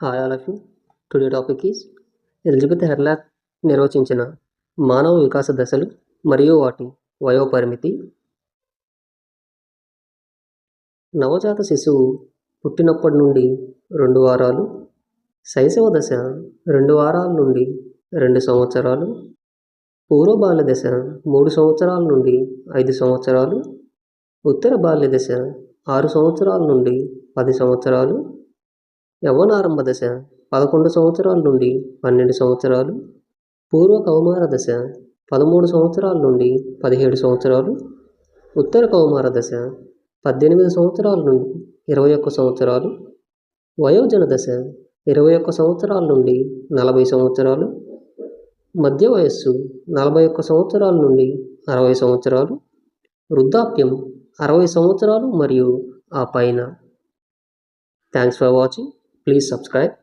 Hi all of you. Today topic is Elizabeth Hurlock నిర్వచించిన మానవ వికాస దశలు మరియు వాటి వయోపరిమితి. నవజాత శిశువు పుట్టినప్పటి నుండి 2 వారాలు, శైశవ దశ 2 వారాల నుండి 2 సంవత్సరాలు, పూర్వ బాల్య దశ 3 సంవత్సరాల నుండి 5 సంవత్సరాలు, ఉత్తర బాల్య దశ 6 సంవత్సరాల నుండి 10 సంవత్సరాలు, యవ్వనారంభ దశ 11 సంవత్సరాల నుండి 12 సంవత్సరాలు, పూర్వ కౌమార దశ 13 సంవత్సరాల నుండి 17 సంవత్సరాలు, ఉత్తర కౌమార దశ 18 సంవత్సరాల నుండి 21 సంవత్సరాలు, వయోజన దశ 21 సంవత్సరాల నుండి 40 సంవత్సరాలు, మధ్య వయస్సు 41 సంవత్సరాల నుండి 60 సంవత్సరాలు, వృద్ధాప్యం 60 సంవత్సరాలు మరియు ఆ పైన. Thanks for watching. Please subscribe.